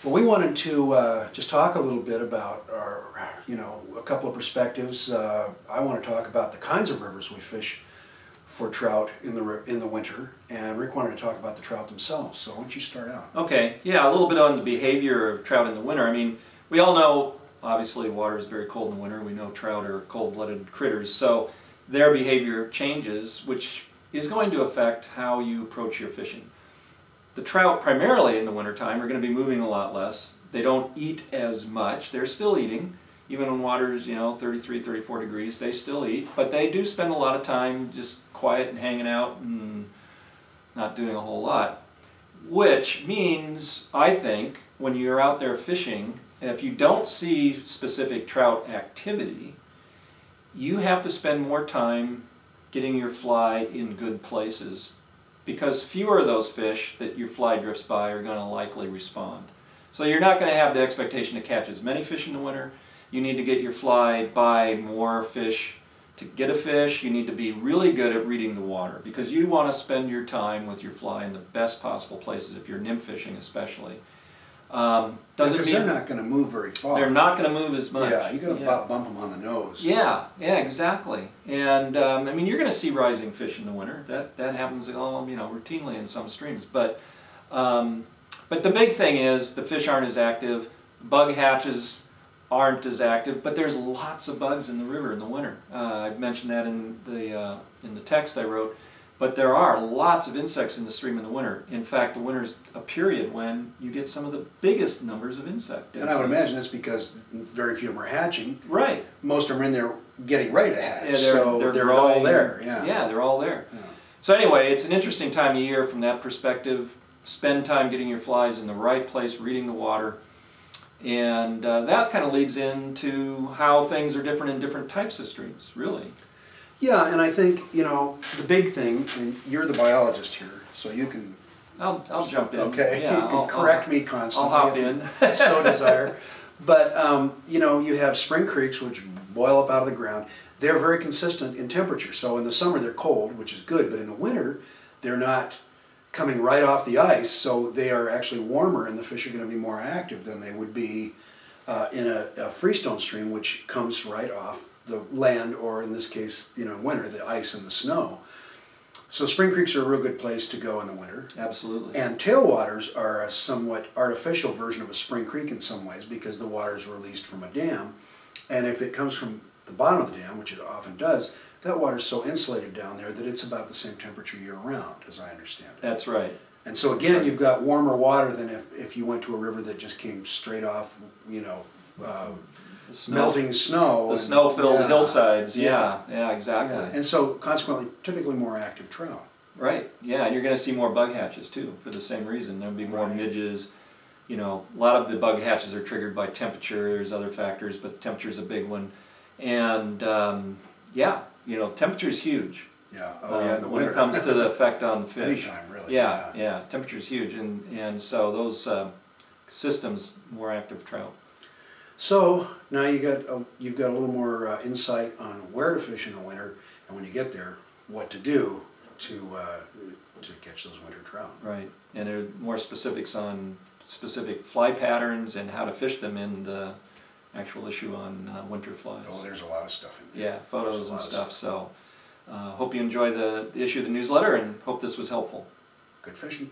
Well, we wanted to just talk a little bit about our, a couple of perspectives. I want to talk about the kinds of rivers we fish for trout in the winter, and Rick wanted to talk about the trout themselves. So why don't you start out? Okay, yeah, a little bit on the behavior of trout in the winter. I mean, we all know, obviously, water is very cold in the winter. We know trout are cold-blooded critters, so their behavior changes, which is going to affect how you approach your fishing. The trout, primarily in the wintertime, are going to be moving a lot less. They don't eat as much. They're still eating. Even when water's, 33, 34 degrees, they still eat. But they do spend a lot of time just quiet and hanging out and not doing a whole lot. Which means, I think, when you're out there fishing, if you don't see specific trout activity, you have to spend more time getting your fly in good places, because fewer of those fish that your fly drifts by are going to likely respond. So you're not going to have the expectation to catch as many fish in the winter. You need to get your fly by more fish. To get a fish, you need to be really good at reading the water, because you want to spend your time with your fly in the best possible places, if you're nymph fishing especially. Because they're not going to move very far. They're not going to move as much. Yeah, you're going to about bump them on the nose. Yeah, exactly. And I mean, you're going to see rising fish in the winter. That happens, routinely in some streams. But the big thing is the fish aren't as active. Bug hatches aren't as active, but there's lots of bugs in the river in the winter. I've mentioned that in the text I wrote. But there are lots of insects in the stream in the winter. In fact, the winter's a period when you get some of the biggest numbers of insects. And I would imagine it's because very few of them are hatching. Right. Most of them are in there getting ready to hatch. Yeah, they're all there. Yeah, they're all there. Yeah. So anyway, it's an interesting time of year from that perspective. Spend time getting your flies in the right place, reading the water. And that kind of leads into how things are different in different types of streams, really. Yeah, and I think, the big thing, and you're the biologist here, so you can... I'll jump in. Okay, yeah, you can correct me constantly. I'll hop in. So desire. But, you have spring creeks, which boil up out of the ground. They're very consistent in temperature. So in the summer they're cold, which is good, but in the winter they're not coming right off the ice, so they are actually warmer, and the fish are going to be more active than they would be in a freestone stream, which comes right off the land, or in this case, in winter, the ice and the snow. So spring creeks are a real good place to go in the winter. Absolutely. And tailwaters are a somewhat artificial version of a spring creek in some ways, because the water is released from a dam, and if it comes from the bottom of the dam, which it often does, that water is so insulated down there that it's about the same temperature year-round, as I understand it. That's right. And so again, you've got warmer water than if you went to a river that just came straight off, melting snow. The snow-filled hillsides, yeah, exactly. Yeah. And so consequently, typically more active trout. Right, yeah, and you're going to see more bug hatches too, for the same reason. There'll be more midges. A lot of the bug hatches are triggered by temperature. There's other factors, but temperature's a big one. And temperature is huge. Yeah. When it comes to the effect on fish. Anytime, really. Yeah. Temperature is huge, and so those systems more active trout. So now you've got a little more insight on where to fish in the winter, and when you get there, what to do to catch those winter trout. Right, and there are more specifics on specific fly patterns and how to fish them in the actual issue on winter flies. Oh, there's a lot of stuff in there. Yeah, photos and stuff. So hope you enjoy the issue of the newsletter, and hope this was helpful. Good fishing.